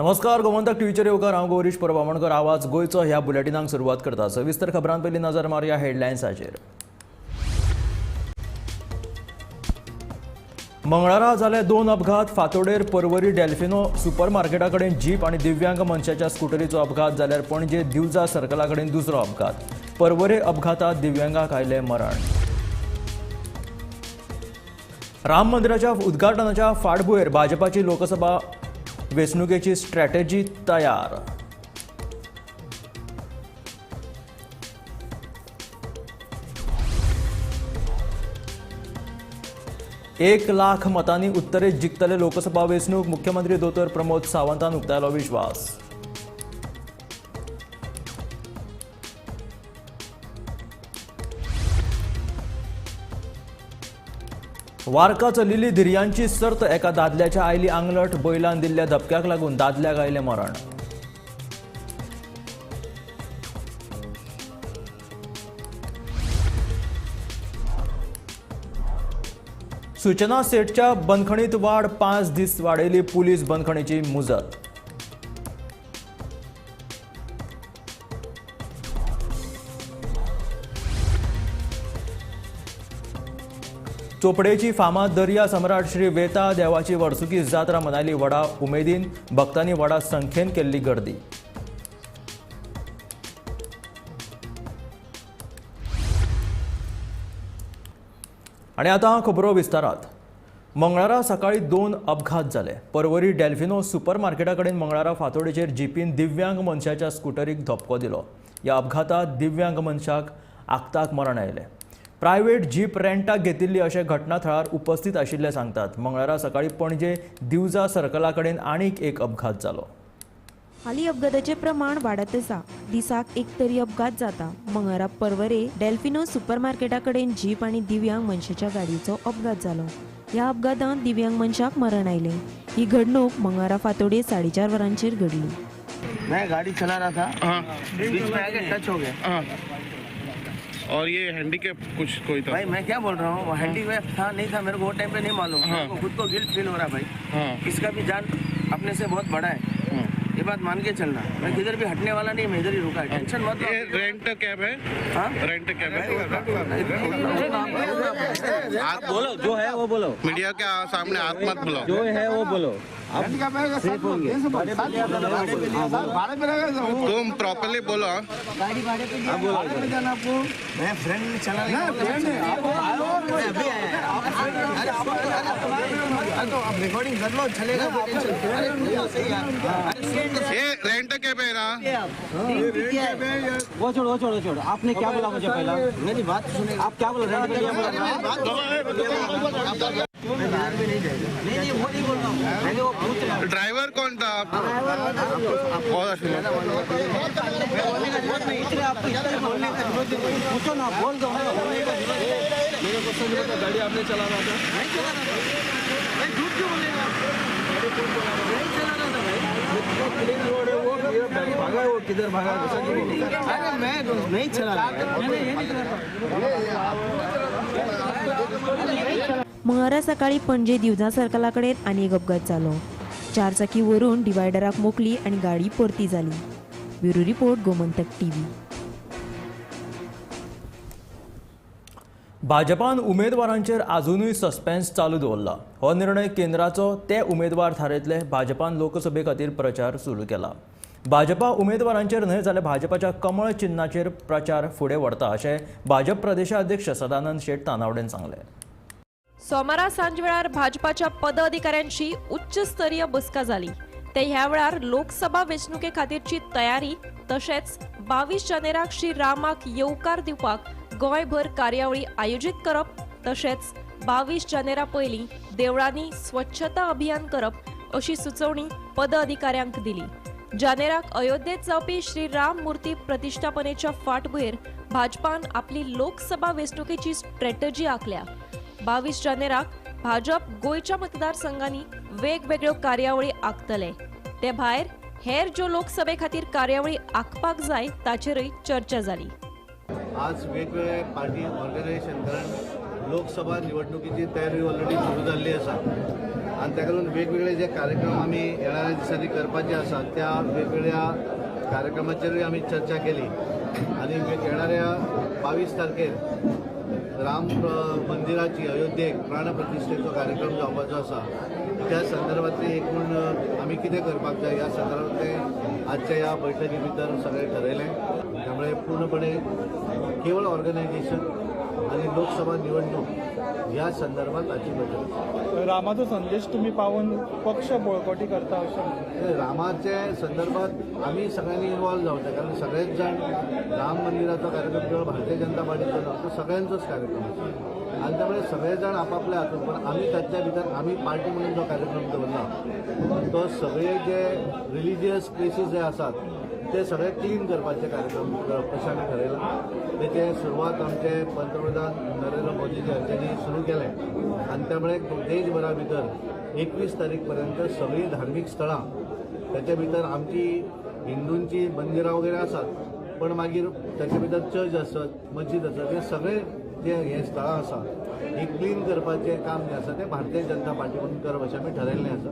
नमस्कार, गोमंतक टीव्हीचेर येवकार हांव गौरीश परबामणकर. आवाज गोयचो ह्या बुलेटिनाक सुरवात करता. सविस्तर खबरां पयलीं नजर मारया हेडलायन्साचेर. मंगळारा जाले 2 अपघात. फातोडेर पर्वरी डेल्फिनो सुपर मार्केटा कडेन जीप आनी दिव्यांग मनशाच्या स्कूटरीचो अपघात जाल्यार पणजे दिवजा सर्कला कडेन दुसरो अपघात. पर्वरे अपघातात दिव्यांगाक आयले मरण. राम मंदिराच्या उद्घाटनाच्या फाटभुंयेर भाजपाची लोकसभा वेंचणुकेची स्ट्रॅटेजी तयार. एक लाख मतांनी उत्तरेत जिखतले लोकसभा वेंचणूक. मुख्यमंत्री दोतोर प्रमोद सावंतान उक्तायलो विश्वास. वारका चलिल्ली धिरयांची सर्त. एका दादल्याच्या आयली आंगलट. बैलान दिल्ल्या धपक्याक लागून दादल्याक आयले मरण. सूचना सेटच्या बंदखणीत वाड. 5 दीस वाडयली पुलीस बंदखणीची मुजत. चोपडेची फामाद दर्या सम्राट श्री वेता देवाची वर्सुकी जात्रा मनायली व्हडा उमेदीन. भक्तांनी व्हडा संख्येन केल्ली गर्दी. आणि आता खबरो विस्तारात. मंगळारा सकाळी 2 अपघात जाले. पर्वरी डेल्फिनो सुपर मार्केटा कडेन मंगळारा फातोडेचेर जीपीन दिव्यांग मनशाच्या स्कूटरीक धपको दिलो. ह्या अपघातात दिव्यांग मनशाक आगताक मरण आयले. प्रायव्हेट जीप रेंटाक घेतिल्ली अशें घटनाथळार उपस्थित आशिल्ले सांगतात. मंगळारा सकाळी पणजे दिवजा सर्कला कडेन आनीक एक अपघात जालो. हालीं अपघाताचें प्रमाण वाडत आसा. दिसाक एक तरी अपघात जाता. मंगळारा पर्वरे डेल्फिनो सुपर मार्केटा कडेन जीप आनी दिव्यांग मनशाच्या गाडयेचो अपघात जालो. ह्या अपघातांत दिव्यांग मनशाक मरण आयलें. ही घडणूक मंगळारा फातोडे 4:30 वरांचेर घडली. मैं गाड़ी चला रहा था, बीच में आके टच हो गया. और ये हैंडीकैप कुछ कोई था? भाई मैं क्या बोल रहा हूँ, हैंडीकैप था नहीं था मेरे को वो टाइम पे नहीं मालूम. मेरे को खुद को गिल्ट फील हो रहा है भाई. इसका भी जान अपने से बहुत बड़ा है. ये बात मान के चलना. मैं किधर भी हटने वाला नहीं, मैं इधर ही रुका है. टेंशन मत लो. ये रेंट कैब है? हाँ? रेंट कैब है? आप बोलो, जो है वो बोलो, मीडिया के सामने हाथ मत बुलाओ. जो है वो बोलो. आप सेफ होंगे. तुम प्रॉपर्ली बोलो. गाड़ी भाड़े पे आप बोलो जाना आपको. मैं फ्रेंड चला रहा तो आप रिकॉर्डिंग कर लो, चलेगा. ये रेंट कैब है ना? वो छोड़ो. आपने क्या बोला मुझे पहला? मेरी बात सुने. आप क्या बोला? रेंट पे क्या बोला? नहीं वो नहीं बोल रहा हूँ. मैंने वो पूछ रहा. ड्राइवर कौन था? बहुत अच्छी बात. पूछो ना, बोल दो. मेरे को सच बता, गाड़ी आपने चला रहा था? नहीं चला रहा था. मैं झूठ क्यों बोलेगा? नहीं चला रहा था भाई. क्लीन रोड है वो, भागा है वो. किधर भागा? अरे मैं नहीं चला रहा. मंगळारा सकाळी पणजे दिवजा सर्कला कडेन आनी एक अपघात जालो. 4 चाकी वरून डिवायडराक मोकली आनी गाडी परती जाली. Bureau report, Gomantak TV. भाजपान उमेदवारांचेर आजुनूय सस्पेन्स चालू दवरला. हो निर्णय केंद्राचो ते उमेदवार थारायतले. भाजपान लोकसभे खातीर प्रचार सुरू केला. भाजपा उमेदवारांचेर न्हय जाल्यार भाजपाच्या कमळ चिन्हाचेर प्रचार फुडें व्हरता अशें भाजप प्रदेशाध्यक्ष सदानंद शेट तानावडेन सांगलें. सोमारा सांज वेळार भाजपाच्या पदाधिकाऱ्यांची उच्चस्तरीय बसका जाली. ते ह्या वेळार लोकसभा वेंचणुके खातीरची तयारी तशेंच 22 जानेराक श्री रामाक येवकार दिवपाक गोंयभर कार्यावळी आयोजीत करप तशेंच 22 जानेरा पयलीं देवळांनी स्वच्छता अभियान करप अशी सुचोवणी पदाधिकाऱ्यांक दिली. जानेराक अयोध्येत जावपी श्री राम मूर्ती प्रतिश्ठापनेच्या फाटभुंयेर भाजपान आपली लोकसभा वेंचणुकेची स्ट्रॅटेजी आंखल्या. 22 जानेराक भाजप गोयच्या मतदारसंघांनी वेगवेगळ्यो कार्यावळी आंखतले. ते भायर हेर ज्यो लोकसभे खातीर कार्यावळी आंखपाक जाय ताचेरय चर्चा जाली. आज वेगवेगळे पार्टी ऑर्गनायझेशन कारण लोकसभा निवडणुकीची तयारी ऑलरेडी सुरू जाल्ली आसा. आनी ताका लागून वेगवेगळे जे कार्यक्रम आमी येणाऱ्या दिसांनी करपाचे आसात त्या वेगवेगळ्या कार्यक्रमाचेरूय आमी चर्चा केली आनी येणाऱ्या 22 तारखेर राम मंदिराची अयोध्येक प्राणप्रतिश्ठेचो कार्यक्रम जावपाचो आसा त्या संदर्भातली एकूण आमी कितें करपाक जाय ह्या संदर्भातलें आजच्या ह्या बैठकी भितर सगळें ठरयलें. त्यामुळे पूर्णपणे केवळ ऑर्गनायझेशन आणि लोकसभा निवडणूक ह्या संदर्भात आजची बैठक. रामाचो संदेश तुम्ही पावून पक्ष बळकटी करता अशें रामाचे संदर्भात आम्ही सगळ्यांनी इन्वॉल्व जावचे कारण सगळेच जण राम मंदिराचा कार्यक्रम केवळ भारतीय जनता पार्टीचो ना तो सगळ्यांचोच कार्यक्रम आसा आणि त्यामुळे सगळेजण आपापल्या हातून पण आम्ही त्याच्या भितर आम्ही पार्टी म्हणून जो कार्यक्रम दवरला तो सगळे जे रिलिजियस प्लेसीस जे आसात ते सगळे क्लीन करपाचे कार्यक्रम कशें आमी ठरयला. तेचे सुरवात आमचे पंतप्रधान नरेंद्र मोदीजी हांच्यांनी सुरू केलें आनी त्यामुळे देशभरा भितर 21 तारीख पर्यंत सगळीं धार्मीक स्थळां त्याच्या भितर आमची हिंदूंची मंदिरां वगैरे आसात पण मागीर त्याच्या भितर चर्च आसत मस्जिद आसत हे सगळे जे हे स्थळां आसात ही क्लीन करपाचें काम जे आसा तें भारतीय जनता पार्टी म्हणून करप अशें आमी ठरयल्लें आसा.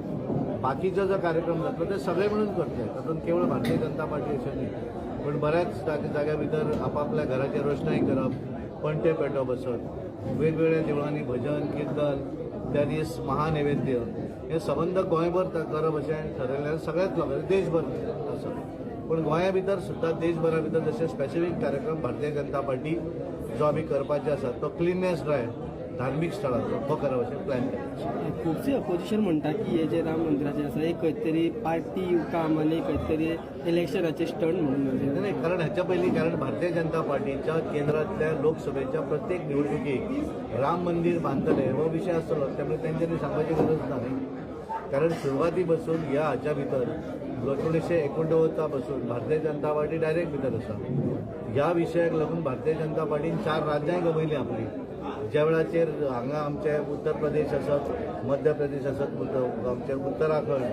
बाकीचो जो कार्यक्रम जातलो ते सगळे म्हणून करचे तातूंत केवळ भारतीय जनता पार्टी अशें न्ही पण बऱ्याच जाग्या भितर आपापल्या घराची रोशनाई करप पणटे पेटोवप आसत वेगवेगळ्या देवळांनी भजन कीर्तन त्या दीस महानैवेद्य हे संबंद गोंयभर करप अशें ठरयल्लें सगळ्याच लोकांनी देशभर आसा पण गोंया भितर सुद्दां देशभरा भितर जशे स्पेसिफीक कार्यक्रम भारतीय जनता पार्टी जो आमी करपाचे आसा तो क्लिननेस ड्रायव्ह धार्मीक स्थळांचो हो करप अशें प्लॅन केला. खुबशी अपोजिशन म्हणटा की हे जे राम मंदिराचे आसा एक खंय तरी पार्टी काम आनी खंय तरी इलेक्शनाचे स्टंट म्हणून नाही कारण ह्याच्या पयलीं कारण भारतीय जनता पार्टीच्या केंद्रातल्या लोकसभेच्या प्रत्येक निवडणुकीक राम मंदिर बांदतले हो विषय आसतलो त्यामुळे तेंच्यांनी सांगपाची गरज ना न्ही कारण सुरवाती पासून ह्या हाच्या भितर 1989 पासून भारतीय जनता पार्टी डायरेक्ट भितर आसा. ह्या विशयाक लागून भारतीय जनता पार्टीन 4 राज्यां गवयलीं आपली ज्या वेळाचेर हांगा आमचे उत्तर प्रदेश आसत मध्य प्रदेश आसत आमचे उत्तराखंड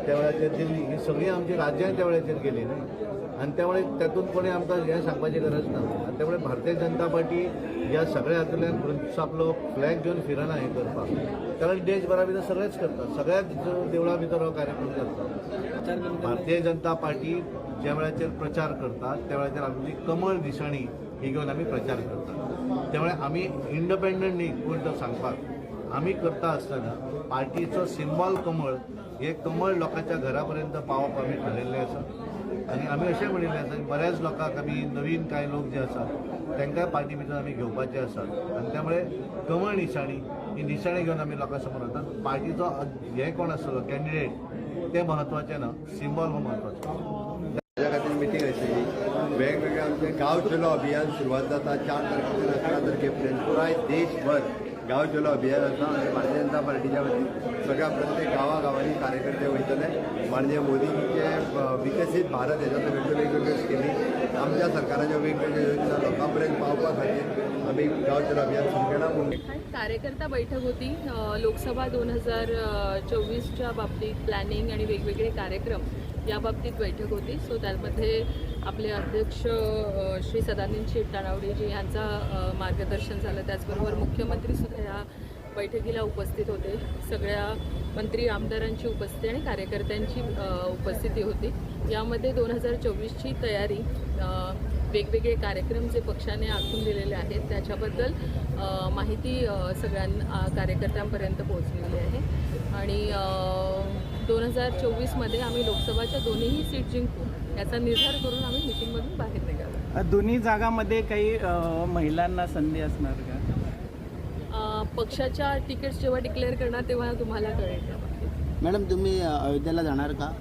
त्या वेळाचेर दिल्ली ही सगळीं आमची राज्यां त्या वेळाचेर गेली न्ही आनी त्यामुळे तातूंत कोणी आमकां हें सांगपाची गरज ना आनी त्यामुळे भारतीय जनता पार्टी ह्या सगळ्या हातूंतल्यान खंयचो आपलो फ्लॅग घेवन फिरना हें करपाक कारण देशभरा भितर सगळेच करतात सगळ्याच देवळां भितर हो कार्यक्रम जाता. भारतीय जनता पार्टी ज्या वेळाचेर प्रचार करतात त्या वेळाचेर आमची कमळ निशाणी ही घेवन आमी प्रचार करतात त्यामुळे आमी इंडिपेंडंट न्ही कोण तो सांगपाक आमी करता आसतना पार्टीचो सिंबॉल कमळ हे कमळ लोकांच्या घरा पर्यंत पावप आमी ठरयल्लें आसा आनी आमी अशें म्हणिल्लें आसा की बऱ्याच लोकांक आमी नवीन कांय लोक जे आसात तांकांय पार्टी भितर आमी घेवपाचे आसात आनी त्यामुळे कमळ निशाणी ही निशाणी घेवन आमी लोकां समोर वतात. पार्टीचो हे कोण आसतलो कॅन्डिडेट ते म्हत्वाचें ना सिंबॉल हो म्हत्वाचो. त्याच्या खातीर मिटींग आशिल्ली वेगवेगळे आमचे गांव चलो अभियान सुरवात जाता 4 तारखेच्यान 11 तारखे पर्यंत पुराय देशभर गांव चलो अभियान आसा आनी भारतीय जनता पार्टीच्या वतीन सगळ्या प्रत्येक गांवांनी कार्यकर्ते वयतले माननीय मोदीजीचे विकसीत भारत हेच्यात वेगवेगळ्यो स्किमी आमच्या सरकाराच्या वेगवेगळ्यो योजना लोकां पर्यंत पावपा खातीर आमी गांव चलो अभियान सुरू केलां. कार्यकर्ता बैठक होती लोकसभा 2024च्या बाबतीत प्लॅनिंग आणि वेगवेगळे कार्यक्रम या बाबतीत बैठक होती. सो त्यामध्ये आपले अध्यक्ष श्री सदानंद शेट्टानावडेजी यांचा मार्गदर्शन झालं त्याचबरोबर मुख्यमंत्री सुद्धा या बैठकीला उपस्थित होते. सगळ्या मंत्री आमदारांची उपस्थिती आणि कार्यकर्त्यांची उपस्थिती होती. यामध्ये 2024ची तयारी वेगवेगळे कार्यक्रम जे पक्षाने आखून दिलेले आहेत त्याच्याबद्दल माहिती सगळ्या कार्यकर्त्यांपर्यंत पोहोचलेली आहे आणि 2024मध्ये आम्ही लोकसभाच्या दोन्हीही सीट जिंकू याचा निर्धार करून आम्ही मिटिंगमधून बाहेर निघालो. दोन्ही जागांमध्ये काही महिलांना संधी असणार का? पक्षाच्या तिकीट्स जेव्हा डिक्लेअर करणार तेव्हा तुम्हाला कळेल. मॅडम तुम्ही अयोध्येला जाणार का?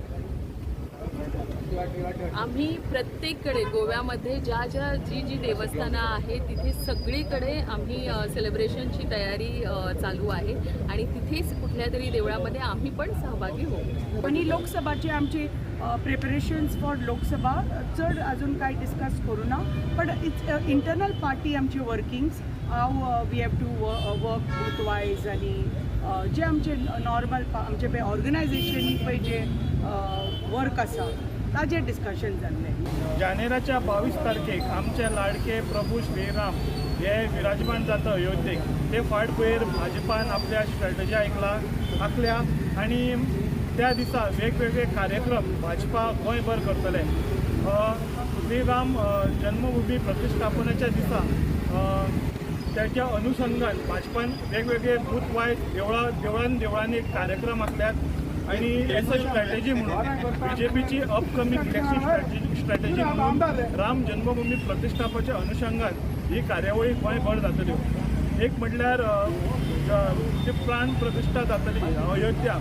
आम्ही प्रत्येककडे गोव्यामध्ये जी देवस्थानं आहेत तिथे सगळीकडे आम्ही सेलिब्रेशनची तयारी चालू आहे आणि तिथेच कुठल्या तरी देवळामध्ये आम्ही पण सहभागी होऊ. आणि लोकसभाचे आमचे प्रिपरेशन्स फॉर लोकसभा चड अजून काय डिस्कस करू ना पण इट्स इंटरनल पार्टी आमची workings how we have to work booth wise आणि जे आमचे नॉर्मल आमचे पळय ऑर्गनायझेशन पळय जे वर्क आसा ताजे डिस्कशन जाल्लें. जानेराच्या 22 तारखेक आमचे लाडके प्रभू श्रीराम हे विराजमान जाता अयोध्येक ते फाट भयर भाजपान आपल्या स्ट्रॅटजी आखल्या आनी त्या दिसा वेगवेगळे कार्यक्रम भाजपा गोंयभर करतले. श्रीराम जन्मभूमी प्रतिश्ठापनेच्या दिसा त्याच्या अनुषंगान भाजपान वेगवेगळे बूथ वायज देवळांनी कार्यक्रम आसल्यात आनी एज अ स्ट्रॅटेजी म्हणून BJPची अपकमिंग इलेक्शन स्ट्रॅटेजी म्हणून राम जन्मभूमी प्रतिष्ठापनेच्या अनुषंगान ही कार्यावळी गोंयभर जातल्यो. एक म्हटल्यार जी प्राण प्रतिश्ठा जातली अयोध्या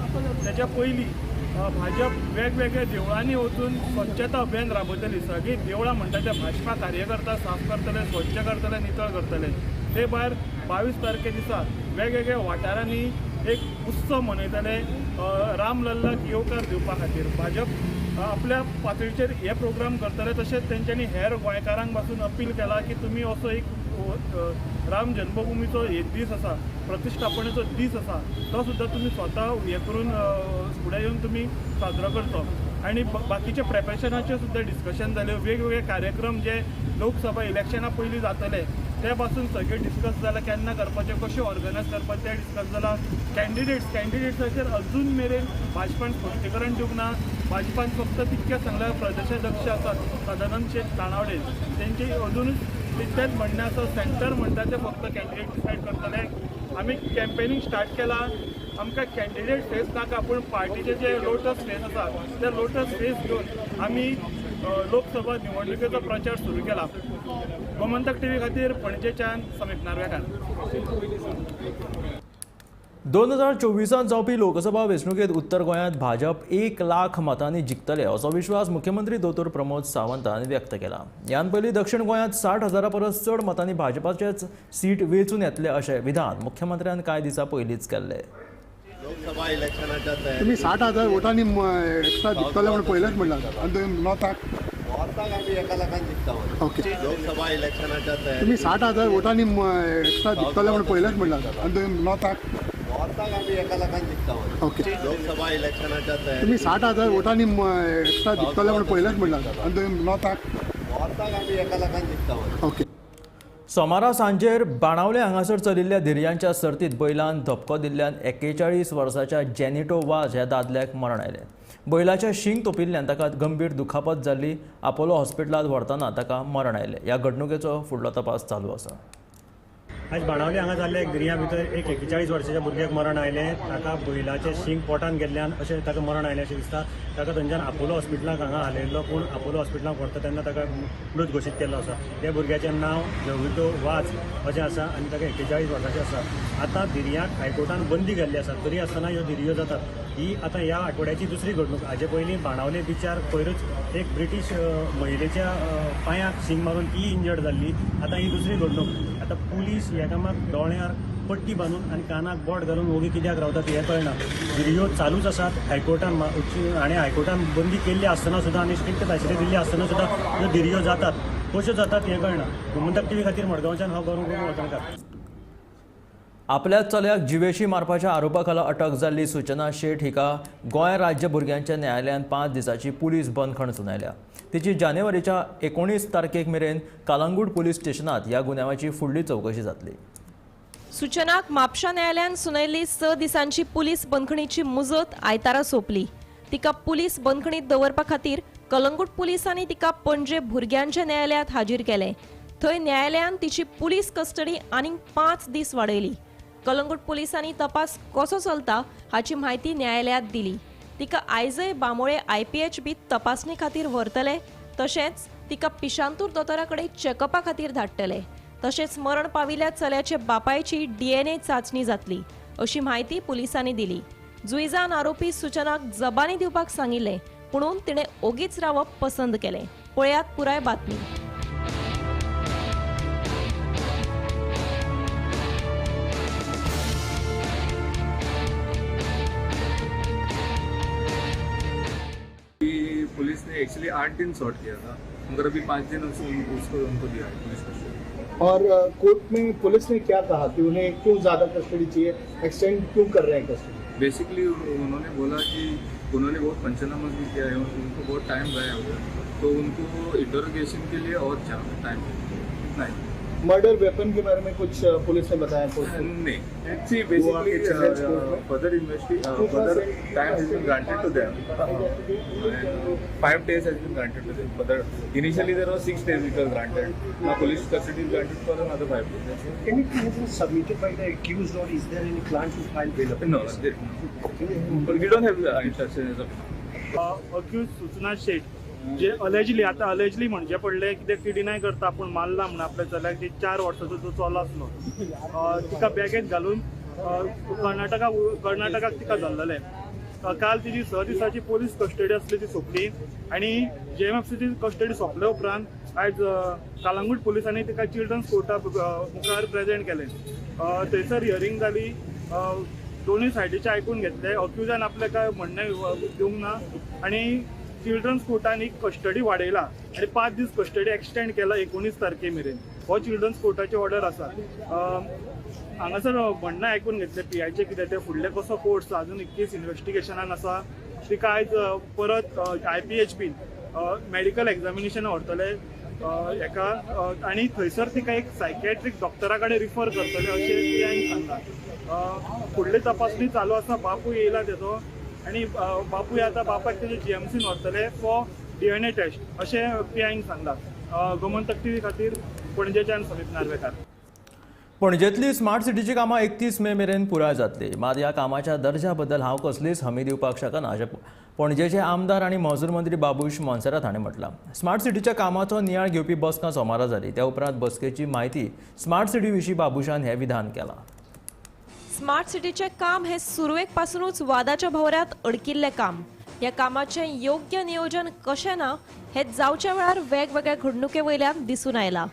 त्याच्या पयलीं भाजप वेगवेगळ्या देवळांनी वचून स्वच्छता अभियान राबयतली. सगळीं देवळां म्हणटा ते भाजपा कार्यकर्ता साफ करतले, स्वच्छ करतले, नितळ करतले. ते भायर 22 तारखे दिसा वेगवेगळ्या वाठारांनी एक उत्सव मनयतले रामलल्ला येवकार दिवपा खातीर. भाजप आपल्या पातळीचेर हे प्रोग्राम करतले. तशेंच तेंच्यांनी हेर गोंयकारांक पासून अपील केला की तुमी असो एक राम जन्मभूमीचो एक दीस आसा, प्रतिश्ठापनेचो दीस आसा, तो सुद्दां तुमी स्वता हे करून फुडें येवन तुमी साजरो करचो. आनी बाकीचे प्रेपरेशनाचे सुद्दां डिस्कशन जालें. वेगवेगळे कार्यक्रम जे लोकसभा इलेक्शना पयलीं जातले ते पासून सगळे डिस्कस जाला. केन्ना करपाचे, कशें ऑर्गनायज करपाचें तें डिस्कस जाला. कॅन्डिडेट्साचेर अजून मेरेन भाजपान स्पश्टीकरण दिवंक ना. भाजपान फक्त तितकें सांगल्यार प्रदेशाध्यक्ष आसात सदानंद शेट तानावडे तेंची अजूनच तेंचेच म्हणणें आसा. सेंटर म्हणटा ते फक्त कॅन्डिडेट डिसायड करतले. आमी कॅम्पेनींग स्टार्ट केला. आमकां कॅन्डिडेट फेस नाका, पूण पार्टीचे जे लोटस फेस आसा ते लोटस फेस घेवन आमी लोकसभा निवडणुकेचो प्रचार सुरू केला. गोमंतक TV खातीर पणजेच्यान समीप नार्वेकार. 2024 जावपी लोकसभा वेंचणुकेत उत्तर गोंयांत भाजप 1 लाख मतांनी जिखतले असो विश्वास मुख्यमंत्री दोतोर प्रमोद सावंतान व्यक्त केला. ह्यान पयलीं दक्षिण गोंयांत 60,000 परस चड मतांनी भाजपाचेच सीट वेंचून येतले अशें विधान मुख्यमंत्र्यान कांय दिसा पयलींच केल्लें. लोकसभा इलेक्शनाच्या तुम्ही 60,000 वोटांनी एक्स्ट्रा जिखतले म्हणून पयलेंच म्हणला आनी तुम्ही नॉर्थाक आमी 1 लाखान जिखता. ओके. लोकसभा इलेक्शनाच्या तुम्ही 60,000 वोटांनी एक्स्ट्रा जिखतले म्हणून पयलेंच म्हणला आनी तुम्ही नॉर्थाक आमी 1 लाखान जिखता. ओके. लोकसभा इलेक्शनाच्या तुम्ही 60,000 वोटांनी एक्स्ट्रा जिखतले म्हणून पयलेंच म्हणला आनी तुम्ही नॉर्थाक आमी 1 लाखान जिखता. ओके. सोमारा सांजेर बाणावले हांगासर चलिल्ल्या धिरयांच्या सर्तीत बैलान धपको दिल्ल्यान 41 वर्साच्या जेनिटो वाज ह्या दादल्याक मरण आयलें. बैलाच्या शिंग तोपिल्ल्यान ताका गंभीर दुखापत जाल्ली. आपोलो हॉस्पिटलांत व्हरतना ताका मरण आयलें. ह्या घडणुकेचो फुडलो तपास चालू आसा. आज बाणावले हांगा जाल्ल्या एक धिरया भितर एक 41 वर्साच्या भुरग्याक मरण आयलें. ताका बैलाचें शिंग पोटान गेल्ल्यान अशें ताका मरण आयलें अशें दिसता. ताका थंयच्यान आपोलो हॉस्पिटलांत हांगा हालयल्लो, पूण आपोलो हॉस्पिटलांत व्हरता तेन्ना ताका मृत घोशीत केल्लो आसा. त्या भुरग्याचें नांव जवितो वाज अशें आसा आनी ताका 41 वर्साचें आसा. आतां धिरयांक हायकोर्टान बंदी घाल्ली आसा. तरी आसतना ह्यो धिरयो जातात. ही आतां ह्या आठवड्याची दुसरी घडणूक. हाजे पयलीं बाणावले बिचार पयरूच एक ब्रिटीश महिलेच्या पांयाक शिंग मारून ती इंजर्ड जाल्ली. आतां ही दुसरी घडणूक. आतां पुलीस एकामेक दोळ्यार पट्टी बांदून आनी कानाक बोट घालून ओगी कित्याक रावतात हें कळना. धिरयो चालूच आसात. हायकोर्टान आनी हायकोर्टान बंदी केल्ली आसतना सुद्दां आनी स्ट्रिक्ट तायशिरी दिल्ली आसतना सुद्दां ह्यो धिरयो जातात. कश्यो जातात हें कळना. गोमंतक TV खातीर मडगांवच्यान हांव गौरव वळखणकार. आपल्या चल्याक जिवेशी मारपाच्या आरोपा खाला अटक जाल्ली सुचना शेट हिका गोंय राज्य भुरग्यांच्या न्यायालयान 5 दिसाची पुलीस बंदखण सुनायल्या. तिची जानेवारीच्या 19 तारखेक मेरेन कालंगूट पुलीस स्टेशनात ह्या गुन्यांवाची फुडली चौकशी जातली. सूचनाक म्हापशा न्यायालयान सुनायल्ली 6 दिसांची पुलीस बंदखणीची मुजत आयतारा सोंपली. तिका पुलीस बंदखणीत दवरपा खातीर कलंगूट पुलिसांनी तिका पणजे भुरग्यांच्या न्यायालयात हाजीर केलें. थंय न्यायालयान तिची पुलीस कस्टडी आनीक 5 दीस वाडयली. कलंगूट पुलिसांनी तपास कसो चलता हाची म्हायती न्यायालयात दिली. तिका आयजय बांबोळे IPH तपासणी खातीर व्हरतले. तशेंच तिका पिशांतूर दोतोरा कडेन चॅकअपा खातीर धाडटले. तशेंच मरण पाविल्ल्या चल्याचे बापायची DNA चांचणी जातली अशी म्हायती पुलिसांनी दिली. जुईजान आरोपी सूचनाक जबानी दिवपाक सांगिल्लें, पुणून तिणें ओगीच रावप पसंत केलें. पळयात पुराय बातमी. पुलिस ने एक्चुअली 8 दिन सॉर्ट किया था, मगर अभी 5 दिन उसको उनको दिया है पुलिस को. और कोर्ट में पुलिस ने क्या कहा कि उन्हें क्यों ज़्यादा कस्टडी चाहिए, एक्सटेंड क्यों कर रहे हैं कस्टडी? बेसिकली उन्होंने बोला कि उन्होंने बहुत पंचनामा भी किया है, उनको बहुत टाइम गया है, तो उनको इंटरोगेशन के लिए और टाइम नहीं. मर्डर वेपन के बारे में कुछ पुलिस ने बताया नहीं, see, basically, further further time has been granted to them. And 5 days has been granted to them. Further, initially there was 6 days which was granted. Now police custody is granted for another 5 days. Anything has been submitted by the accused, or is there any plan to file bail? No, but we don't have instructions of. अक्यूज सूचना शेट जे allegedly आता allegedly म्हणजे पडले कित्याक ती deny करता पूण मारला म्हणून आपल्या चल्याक ती 4 वर्साचो जो चलो आसलो तिका बॅगेत घालून कर्नाटकाक तिका धरलेले काल तिची 6 दिसाची पोलीस कस्टडी आसली ती सोंपली आणि JMFCची कस्टडी सोंपले उपरांत आयज कालांगूट पुलिसांनी तिका चिल्ड्रन्स कोर्टा मुखार प्रेजेंट केले थंयसर हियरिंग जाली दोन्ही सायडीचे आयकून घेतले अक्युजान आपले काय म्हणणें दिवंक ना आणि चिल्ड्रन्स कोर्टान एक कस्टडी वाडयला आणि 5 दीस कस्टडी एक्सटेंड केला 19 तारखे मेरेन हो चिल्ड्रन्स कोर्टाची ऑर्डर आसा हांगासर म्हणणें आयकून घेतले PIचे कितें ते फुडले कसो कोर्स अजून एक केस इन्व्हेस्टिगेशनान आसा तिका आयज परत IPHB मेडिकल एक्झामिनेशन व्हरतले एका आणि थंयसर तिका एक सायकॅट्रीक डॉक्टरा कडेन रिफर करतले अशें PIन सांगला फुडली तपासणी चालू आसा बापूय येयला तेजो आणि बापूय आतां बापाक तेजे GMCन व्हरतले फॉर DNA टेस्ट अशें PIन सांगला गोमंतक TV खातीर पणजेच्यान समीप नार्वेकार पणजेंतली स्मार्ट सिटीची कामां 31 मे मेरेन पुराय जातली मात ह्या कामाच्या दर्जा बद्दल हांव कसलीच हमी दिवपाक शकना अशें पणजेचे आमदार आनी महसूल मंत्री बाबूश मोन्सेरात हाणें म्हटलां स्मार्ट सिटीच्या कामाचो नियाळ घेवपी बसका सोमारा जाली त्या उपरांत बसकेची म्हायती स्मार्ट सिटी विशीं बाबूशान हें विधान केलां स्मार्ट सिटीचे काम हे सुरवेक पासूनच वादाच्या भोवऱ्यात अडकिल्ले काम या कामाचे योग्य नियोजन कशें ना हे जावच्या वेळार वेगवेगळ्या घडणुके वयल्यान दिसून आयला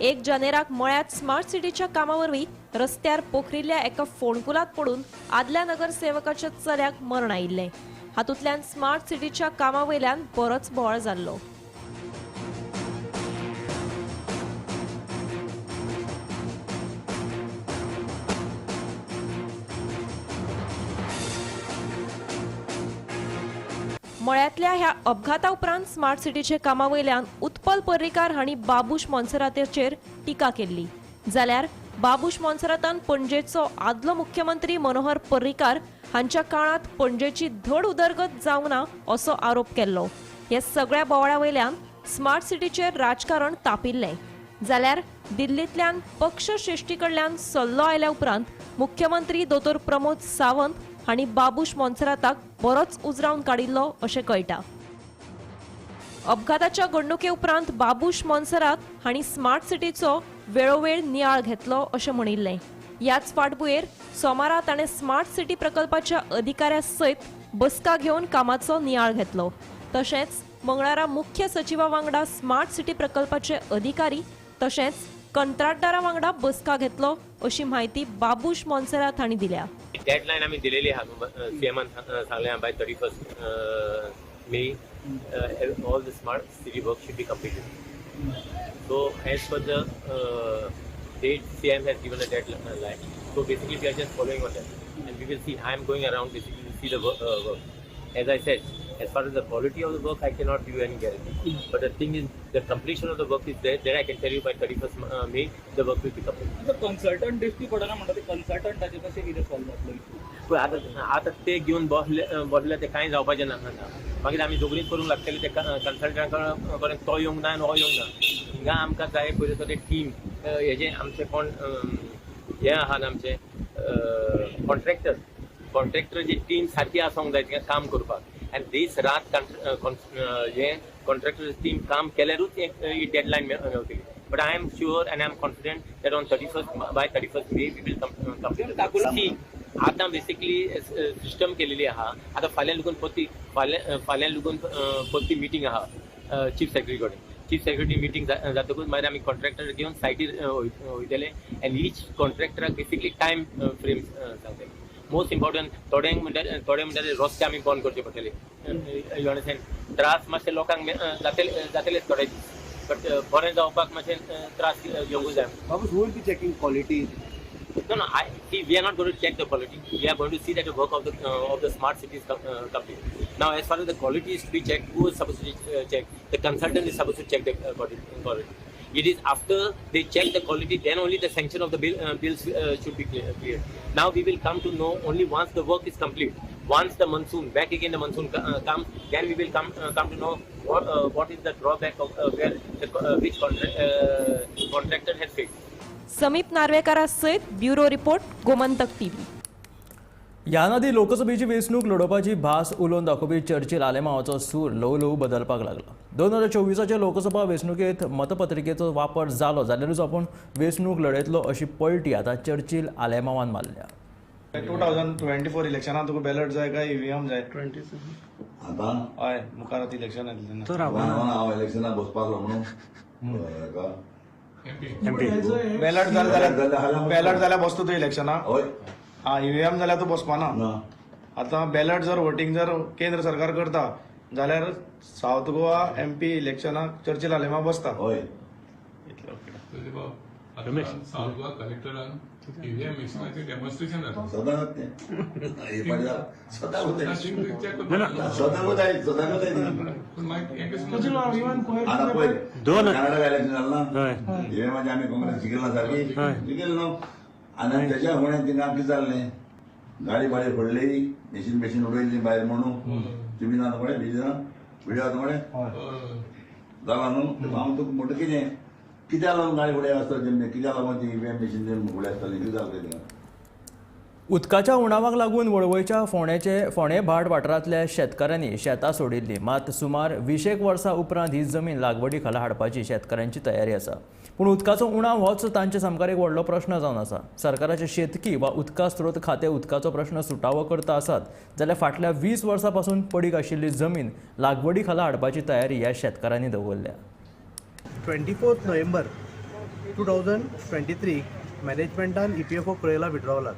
1 जानेराक मळ्यात स्मार्ट सिटीच्या कामावरवी रस्त्यार पोखरिल्ल्या एका फोणकुलात पडून आदल्या नगरसेवकाच्या चल्याक मरण आयिल्लें हातूंतल्यान स्मार्ट सिटीच्या कामावयल्यान बरोच बोवाळ जाल्लो मळ्यातल्या ह्या अपघाता उपरांत स्मार्ट सिटीचे कामावयल्यान उत्पल पर्रीकार हांणी बाबूश मोन्सेरातेचेर टिका केल्ली जाल्यार बाबूश मोन्सेरातान पणजेचो आदलो मुख्यमंत्री मनोहर पर्रीकार हांच्या काळात पणजेची धड उदरगत जावंक ना असो आरोप केल्लो ह्या सगळ्या बोवाळा वयल्यान स्मार्ट सिटीचेर राजकारण तापिल्लें जाल्यार दिल्लींतल्यान पक्ष श्रेष्ठी कडल्यान सल्लो आयल्या उपरांत मुख्यमंत्री दोतोर प्रमोद सावंत हांणी बाबूश मोन्सेराताक बरोच उजरावन काडिल्लो अशें कळटा अपघाताच्या घडणुके उपरांत बाबूश मोन्सेरात हांणी स्मार्ट सिटीचो वेळोवेळ नियाळ घेतलो अशें म्हणिल्लें ह्याच फाटभुंयेर सोमारा ताणें स्मार्ट सिटी प्रकल्पाच्या अधिकाऱ्या सयत बसका घेवन कामाचो नियाळ घेतलो तशेंच मंगळारा मुख्य सचिवा वांगडा स्मार्ट सिटी प्रकल्पाचे अधिकारी तशेंच कंत्राटदारा वांगडा बसका घेतलो अशी माहिती बाबूश मोन्सेरात हांणी दिल्या डेडलाइन आम्ही दिलेली आहा सीएमान सांगले by 31 May all the smart city work should be completed so as per the date CM has given a deadline so basically we are just following on that and we will see I am going around basically to see the work as I said as far as the quality of the work I cannot give you any guarantee but the thing is the completion of the work is there I can tell you by 31st May the work will be completed the consultant dispute पडना म्हणतात ते consultant कसे कितें solve जातलो आता ते घेऊन बसले ते कांय जावपाचें ना मागीर आमी दोगरीच करूंक लागतले ते कन्सल्टंटा पर्यंत तो येवंक ना आनी हो येवंक ना हिंगा आमकां जाय पयलीं ते टीम हेजे आमचे कोण हे आहात आमचे कॉन्ट्रॅक्टराची टीम सारकी आसूंक जाय तिका काम करपाक आनी दीस रात हे कॉन्ट्रॅक्टर टीम काम केल्यारूच ही डेडलायन मेळटली but I am sure and I am confident that on 31st May we will complete आतां बेसिकली सिस्टम केलेली आहा आतां फाल्यां लगून फाल्यां लगून परती मिटींग आहा चीफ सेक्रेटरी कडेन चीफ सेक्रेटरी मिटींग जातकूच मागीर आमी कॉन्ट्रॅक्टर घेवन सायटीर वयतले एंड ईच कॉन्ट्रॅक्टराक बेसिकली टायम फ्रेम सांगतले मोस्ट इम्पॉर्टंट थोड्यांक म्हणटाले रस्ते आमी बंद करचे पडटले यू अंडरस्टँड त्रास मातशे लोकांक जातलेच थोडे दीस बट बरें जावपाक मातशें त्रास येवंक जाय बाबू who will be checking quality No, we are not going to check the quality. We are going to see that the work of the smart city is complete. Now, as far as the quality is to be checked, who is supposed to check? The consultant is supposed to check the quality. It is after they check the quality, then only the sanction of the bills should be cleared. Now we will come to know only once the work is complete. Once the monsoon, back again the monsoon comes, then we will come to know what is the drawback of which contractor has failed. समीप नार्वेकारासयत bureau report Gomantak TV. याआधी लोकसभेची वेंचणूक लढोवपाची भास उलोवन दाखोवपी Churchill आलेमांवाचो सूर ल्हव ल्हव बदलपाक लागला. 2024च्या लोकसभा वेंचणुकेंत मतपत्रिकेचो वापर जालो जाल्यारूच आपूण वेंचणूक लढयतलो अशी पलटी आतां चर्चिल आलेमांवान मारल्या. 2024 इलेक्शनाक तुका बॅलट जाय काय ईव्हीएम जाय? आतां हय मुखार इलेक्शन येतलें. हांव इलेक्शनाक बसपाक लागलो म्हणून बॅलट जाल्यार बसता तूं इलेक्शनाक? ईव्हीएम जाल्यार तूं बसपाना. आतां बॅलट जर वोटींग जर केंद्र सरकार करता जाल्यार सावथ गोवा MP इलेक्शनाक चर्चिल आलेमां बसता. सावथ गोवा कलेक्टरान ईव्हीएम मिक्सिंगाचें डेमॉन्स्ट्रेशन जाता. ईव्हीएमाचें आमी काँग्रेस जिखला सारकी जिखल न्हू. आनी तेच्या फुडें थिंगा कितें जाल्लें, गाडी भायर फोडली, मशीन उडयली भायर म्हणून तुमी ना कळ्ळें व्हिडिओ आसा कळ्ळें जाला न्हू. हांव तुका म्हणटा कित्याक लागून गाडी फुडें आसता कित्याक लागून ती ईव्हीएम मशीन फुडें आसताली कितें जालें थिंगा. उदकाच्या उणावाक लागून वळवयच्या फोंडे भाट वाठारांतल्या शेतकाऱ्यांनी शेतां सोडिल्लीं. मात सुमार 20 वर्सां उपरांत ही जमीन लागवडी खाला हाडपाची शेतकाऱ्यांची तयारी आसा. पूण उदकाचो उणाव होच तांचे सामकार एक व्हडलो प्रश्न जावन आसा. सरकाराचे शेतकी वा उदका स्त्रोत खातें उदकाचो प्रश्न सुटावो करता आसात जाल्यार फाटल्या 20 वर्सां पासून पडीक आशिल्ली जमीन लागवडी खाला हाडपाची तयारी ह्या शेतकाऱ्यांनी दवरल्या. 24 नोव्हेंबर 2023 मॅनेजमेंटान EPFO कळयला विड्रॉवलाक.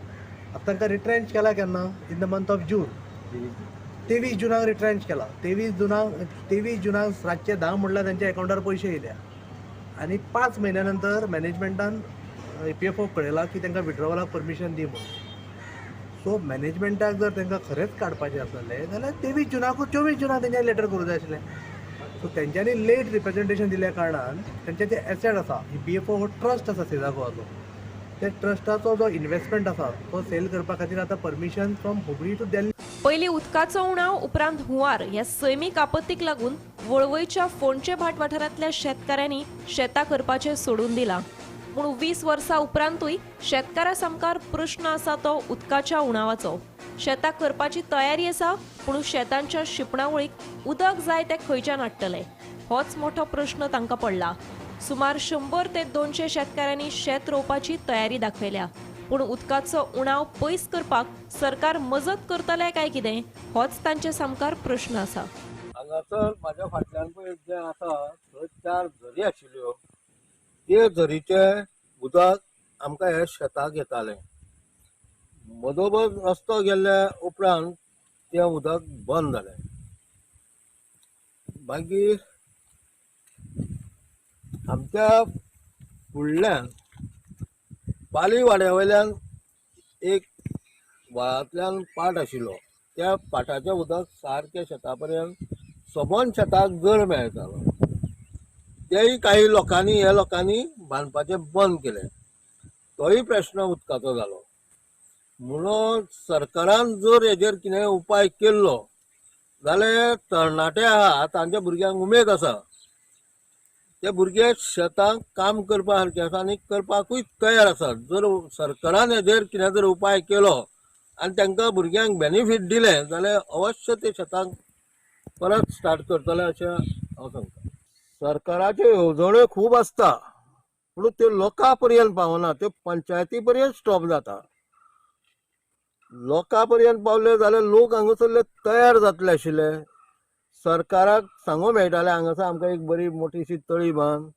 आता तांकां रिट्रेंच केला केन्ना? In the month of June. 23 जुनाक रिट्रेंच केला. 23 जुनाक रातचे 10 म्हणल्यार तांच्या अकाउंटार पयशे येयल्या. आनी 5 म्हयन्या नंतर मॅनेजमेंटान EPFO कळयला की तांकां विड्रॉवलाक परमिशन दी म्हणून. सो मॅनेजमेंटाक जर तांकां खरेंच काडपाचें आसलें जाल्यार 23 जुनाकूच 24 जुनाक तेंच्यानी लेटर करूंक जाय आसलें. सो तेंच्यांनी लेट रिप्रेझेंटेशन दिल्या कारणान तेंचे जे एसेट आसा, EPFO हो ट्रस्ट आसा सेजा गोवाचो, त्या ट्रस्टाचो जो इन्व्हेस्टमेंट आसा तो सेल करपा खातीर आतां permission from Hubli to Delhi. पयलीं उदकाचो उणाव उपरांत हुंवार ह्या सैमीक आपत्तीक लागून वळवयच्या फोंडचे भाट वाठारांतल्या शेतकाऱ्यांनी शेतां करपाचें सोडून दिलां. पूण 20 वर्सां उपरांतूय शेतकारां सामकार प्रश्न आसा तो उदकाच्या उणावाचो. शेतां करपाची तयारी आसा पूण शेतांच्या शिंपणावळीक उदक जाय ते खंयच्यान हाडटले होच मोठो प्रश्न तांकां पडला. सुमार 100 ते 200 शेतकाऱ्यांनी शेत रोवपाची तयारी दाखयल्या. पूण उदकाचो उणाव पयस करपाक सरकार मजत करतले काय कितें होच तांचे सामकार प्रश्न आसा. हांगासर म्हाज्या फाटल्यान पळय जें आसा थंय 4 झरी आशिल्ल्यो. ते झरीचे उदक आमकां हे शेताक येतालें. मदोमद रस्तो गेल्ल्या उपरांत तें उदक बंद जालें. मागीर आमच्या फुडल्यान पाली वाड्या वयल्यान एक व्हाळांतल्यान पाट आशिल्लो. त्या पाटाचें उदक सारकें शेता पर्यंत सबंद शेताक जर मेळटालो. तेय काही लोकांनी हे लोकांनी बांदपाचें बंद केलें. तोय प्रश्न उदकाचो जालो. म्हणून सरकारान जर हेजेर कितें उपाय केल्लो जाल्यार तरणाटे आहा तांच्या भुरग्यांक उमेद आसा. ते भुरगे शेतांत काम करपा सारके आसा आनी करपाकूय तयार आसात. जर सरकारान हेजेर कितें जर उपाय केलो आनी तांकां भुरग्यांक बेनिफीट दिलें जाल्यार अवश्य ते शेतांक परत स्टार्ट करतले अशें हांव सांगता. सरकाराच्यो येवजण्यो खूब आसता पूण त्यो लोकां पर्यंत पावना. त्यो पंचायती पर्यंत स्टॉप जाता. लोकां पर्यंत पावले जाल्यार लोक हांगासरले तयार जातले आशिल्ले. सरकाराक सांगूं मेळटालें हांगासर आमकां एक बरी मोठीशी तळी बांद,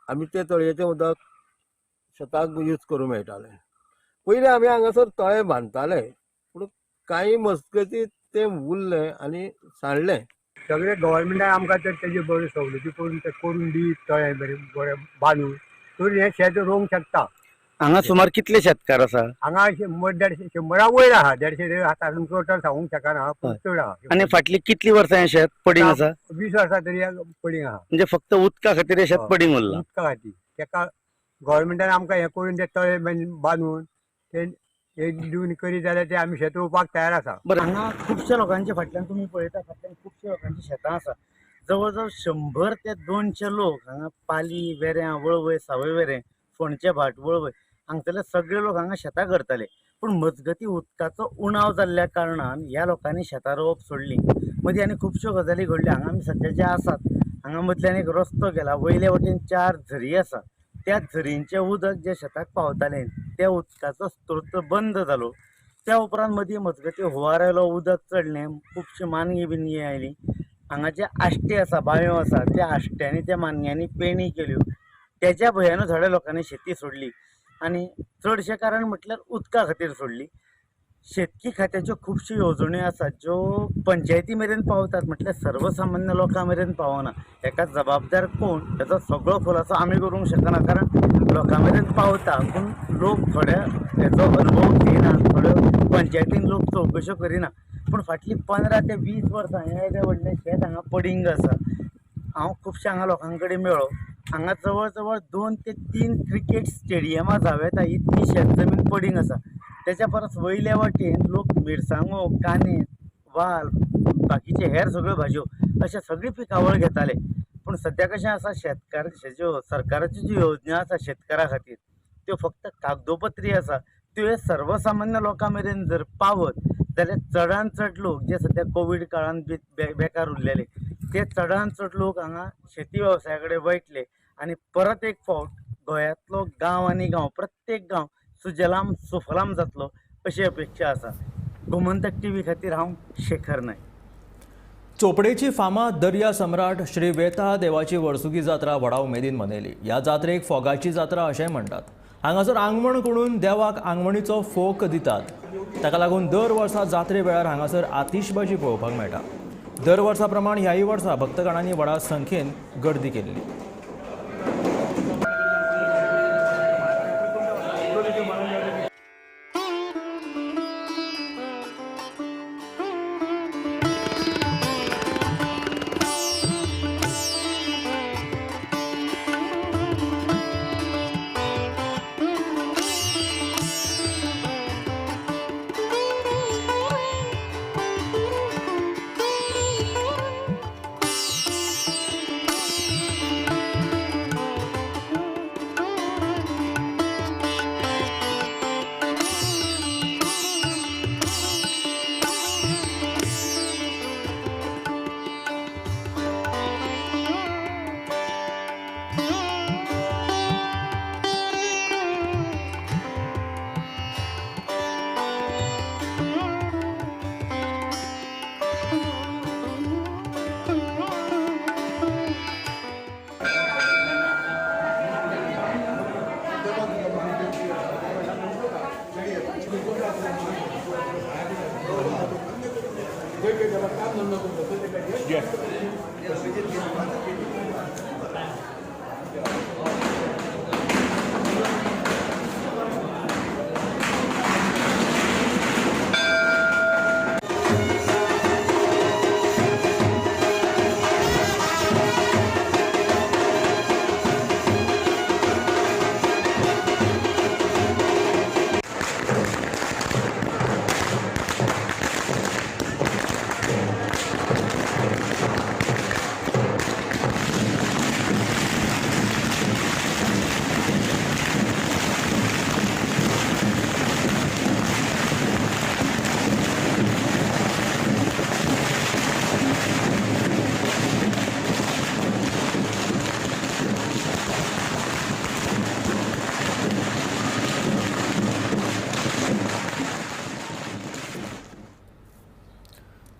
आमी ते तळयेचें उदक शेताक यूज करूं मेळटालें. पयलीं आमी हांगासर तळे बांदताले पूण कांय मजगतीं तें उरलें आनी साणलें. सगळे गव्हर्मेंटान आमकां तेजे बऱ्यो सवलती करून ते करून दी तळें बरें बांदून तर हें शेत रोवंक शकता. हांगा सुमार कितले शेतकार आसा? हांगा 100 वयर आहा, 150 आतां टोटल सांगूंक शकना, पूण चड आहा. आनी फाटली कितली वर्सां हें शेत पडींग आसा? 20 वर्सां तरी पडींग आहा. म्हणजे फक्त उदका खातीर हें शेत पडींग उरलां? उदका खातीर. तेका गव्हर्मेंटान आमकां हें करून ते तळे बांदून ते दिवन करी जाल्यार ते आमी शेत रोवपाक तयार आसा. बरें, हांगा खुबश्या लोकांच्या फाटल्यान तुमी पळयता, फाटल्यान खुबश्या लोकांची शेतां आसा. जवळ जवळ 100 ते 200 लोक हांगा पाली, वेऱ्यां, वळवय, सावयवेरें, फोंडचे भाट, वळवय हांगसरले सगळे लोक हांगा शेतां करताले. पूण मजगती उदकाचो उणाव जाल्ल्या कारणान ह्या लोकांनी शेतां रोवप सोडलीं. मदीं आनी खुबश्यो गजाली घडल्यो. हांगा आमी सध्या जे आसात, हांगा मदल्यान एक रस्तो गेला, वयल्या वटेन 4 झरी आसा. त्या झरींचें उदक जे शेताक पावतालें त्या उदकाचो स्त्रोत बंद जालो. त्या उपरांत मदीं मजगती हुंवार आयलो, उदक चडलें, खुबशी मानगी बिनगी आयली. हांगा जे आश्टे आसा, बांयो आसा, त्या आश्ट्यांनी त्या मानग्यांनी पेणी केल्यो. तेच्या भंयानूच थोड्या लोकांनी शेती सोडली आनी चडशें कारण म्हटल्यार उदका खातीर सोडली. शेतकी खात्याच्यो खुबश्यो येवजण्यो आसात ज्यो पंचायती मेरेन पावतात, म्हटल्यार सर्वसामान्य लोकां मेरेन पावना. हेका जबाबदार कोण हेचो सगळो खुलासो आमी करूंक शकना, कारण लोकां मेरेन पावता पूण लोक थोड्या हेचो अनुभव घेयना, थोड्यो पंचायतीन लोक चवकश्यो करिना. पूण फाटलीं 15 ते 20 वर्सां हें येदें व्हडलें शेत हांगा पडींग आसा. हांव खुबश्या हांगा लोकां कडेन मेळ्ळो. हांगा जवळ जवळ 2 ते 3 क्रिकेट स्टेडियमां जाव येता इतली शेत जमीन पडींग आसा. तेच्या परस वयल्या वटेन लोक मिरसांगो, कांदे, वाल, बाकीचे हेर सगळ्यो भाजयो अशा सगळी पिकावळ घेताले. पूण सद्या कशें आसा, शेतकाराच्यो सरकाराच्यो ज्यो योजना आसा शेतकारा खातीर त्यो फक्त कागदोपत्री आसा. त्यो हे सर्वसामान्य लोकां मेरेन जर पावत जाल्यार चडांत चड लोक जे सद्या कोवीड काळांत बेकार उरलेले ते चडांत चड लोक हांगा शेती वेवसाया कडेन वयतले आनी परत एक फावट गोंयांतलो गांव आनी गांव प्रत्येक गांव सुजलाम सुफलाम जातलो अशी अपेक्षा आसा. गोमंतक टीव्ही खातीर हांव शेखर नायक. चोपडेची फामाद दर्या सम्राट श्री वेताळ देवाची वर्सुकी जात्रा व्हडा उमेदीन मनयली. ह्या जात्रेक फोगाची जात्रा अशेंय म्हणटात. हांगासर आंगवण करून देवाक आंगवणीचो फोग दितात. ताका लागून दर वर्सा जात्रे वेळार हांगासर आतिशबाजी पळोवपाक मेळटा. दर वर्सा प्रमाण ह्याय वर्सा भक्तगणांनी व्हडा संख्येन गर्दी केल्ली.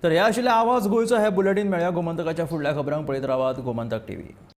तर हे आशिल्ले आवाज गोंयचो हे बुलेटीन मेळ्या गोमंतकाच्या फुडल्या खबरांक पळयत रावात गोमंतक टीव्ही.